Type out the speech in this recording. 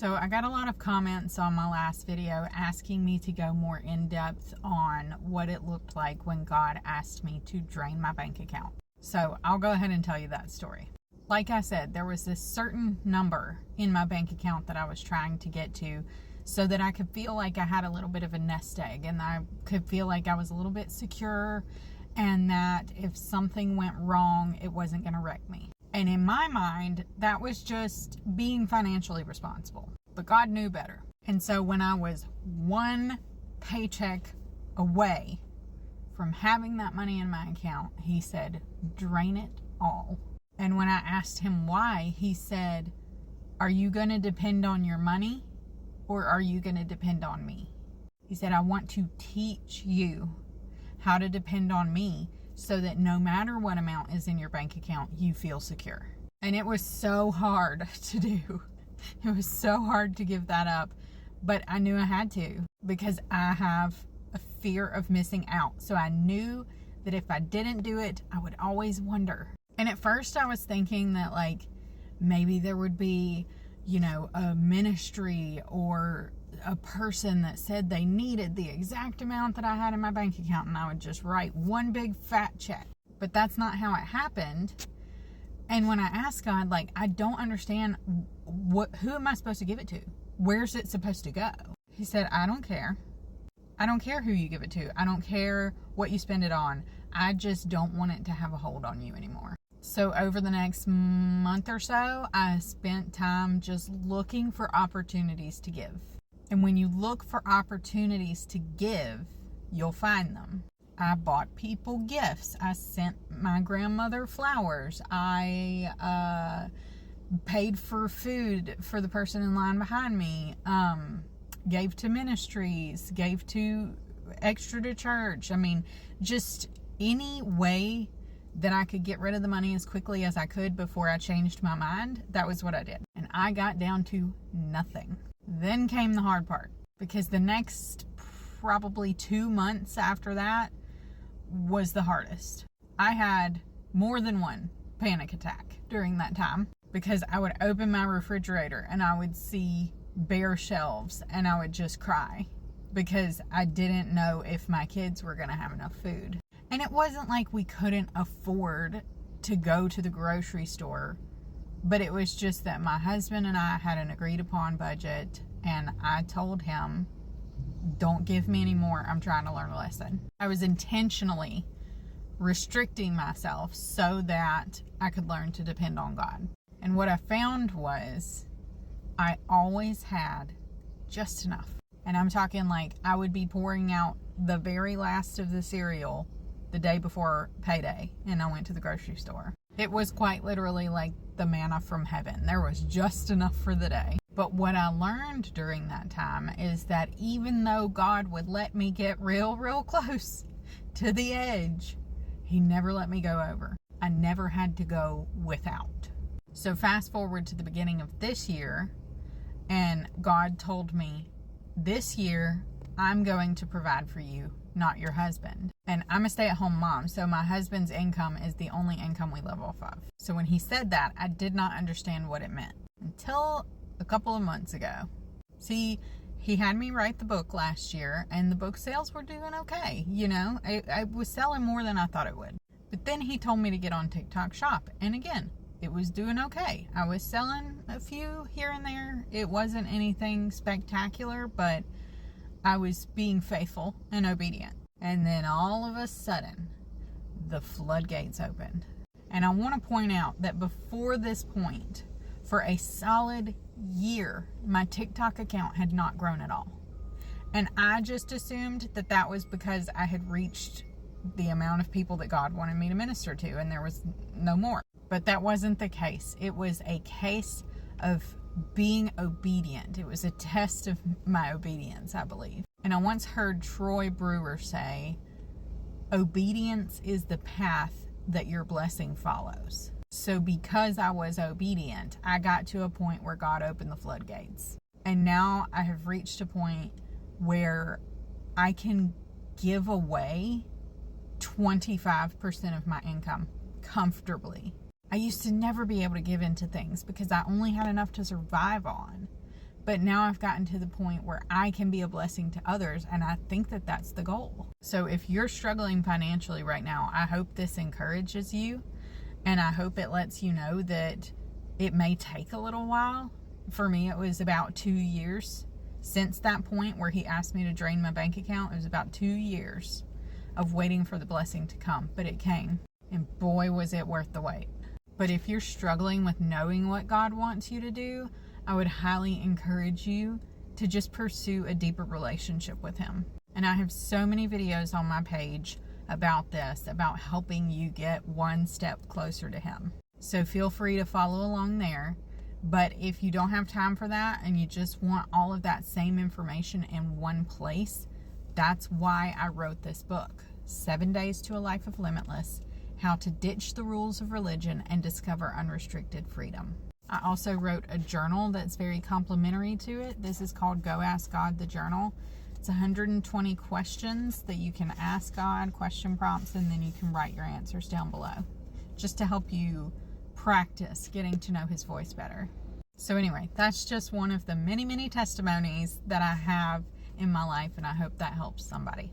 So I got a lot of comments on my last video asking me to go more in depth on what it looked like when God asked me to drain my bank account. So I'll go ahead and tell you that story. Like I said, there was this certain number in my bank account that I was trying to get to so that I could feel like I had a little bit of a nest egg and I could feel like I was a little bit secure and that if something went wrong, it wasn't going to wreck me. And in my mind, that was just being financially responsible. But God knew better. And so when I was one paycheck away from having that money in my account, he said, drain it all. And when I asked him why, he said, are you going to depend on your money or are you going to depend on me? He said, I want to teach you how to depend on me so that no matter what amount is in your bank account, you feel secure. And it was so hard to do. It was so hard to give that up, but I knew I had to because I have a fear of missing out. So I knew that if I didn't do it, I would always wonder. And at first I was thinking that like maybe there would be, a ministry or a person that said they needed the exact amount that I had in my bank account and I would just write one big fat check. But that's not how it happened. And when I asked God, like, I don't understand who am I supposed to give it to? Where's it supposed to go? He said, I don't care. I don't care who you give it to. I don't care what you spend it on. I just don't want it to have a hold on you anymore. So over the next month or so, I spent time just looking for opportunities to give. And when you look for opportunities to give, you'll find them. I bought people gifts. I sent my grandmother flowers. I paid for food for the person in line behind me. Gave to ministries. Gave to extra to church. I mean, just any way that I could get rid of the money as quickly as I could before I changed my mind. That was what I did. And I got down to nothing. Then came the hard part, because the next probably 2 months after that was the hardest. I had more than one panic attack during that time because I would open my refrigerator and I would see bare shelves and I would just cry because I didn't know if my kids were going to have enough food. And it wasn't like we couldn't afford to go to the grocery store, but it was just that my husband and I had an agreed upon budget, and I told him, don't give me any more. I'm trying to learn a lesson. I was intentionally restricting myself so that I could learn to depend on God. And what I found was I always had just enough. And I'm talking like I would be pouring out the very last of the cereal the day before payday and I went to the grocery store. It was quite literally like the manna from heaven. There was just enough for the day. But what I learned during that time is that even though God would let me get real close to the edge, he never let me go over. I never had to go without. So fast forward to the beginning of this year, and God told me, this year I'm going to provide for you, not your husband. And I'm a stay-at-home mom, so my husband's income is the only income we live off of. So when he said that, I did not understand what it meant until a couple of months ago. See, he had me write the book last year, and the book sales were doing okay. I was selling more than I thought it would. But then he told me to get on TikTok Shop, and again, it was doing okay. I was selling a few here and there. It wasn't anything spectacular, but I was being faithful and obedient. And then all of a sudden, the floodgates opened. And I want to point out that before this point, for a solid year, my TikTok account had not grown at all. And I just assumed that that was because I had reached the amount of people that God wanted me to minister to, and there was no more. But that wasn't the case. It was a case of being obedient. It was a test of my obedience, I believe. And I once heard Troy Brewer say, obedience is the path that your blessing follows. So because I was obedient, I got to a point where God opened the floodgates. And now I have reached a point where I can give away 25% of my income comfortably. I used to never be able to give into things because I only had enough to survive on. But now I've gotten to the point where I can be a blessing to others, and I think that that's the goal. So if you're struggling financially right now, I hope this encourages you, and I hope it lets you know that it may take a little while. For me, it was about 2 years since that point where he asked me to drain my bank account. It was about 2 years of waiting for the blessing to come, but it came, and boy, was it worth the wait. But if you're struggling with knowing what God wants you to do, I would highly encourage you to just pursue a deeper relationship with him. And I have so many videos on my page about this, about helping you get one step closer to him. So feel free to follow along there. But if you don't have time for that and you just want all of that same information in one place, that's why I wrote this book, 7 Days to a Life of Limitless, How to Ditch the Rules of Religion and Discover Unrestricted Freedom. I also wrote a journal that's very complimentary to it. This is called Go Ask God, the Journal. It's 120 questions that you can ask God, question prompts, and then you can write your answers down below, just to help you practice getting to know his voice better. So anyway, that's just one of the many, many testimonies that I have in my life, and I hope that helps somebody.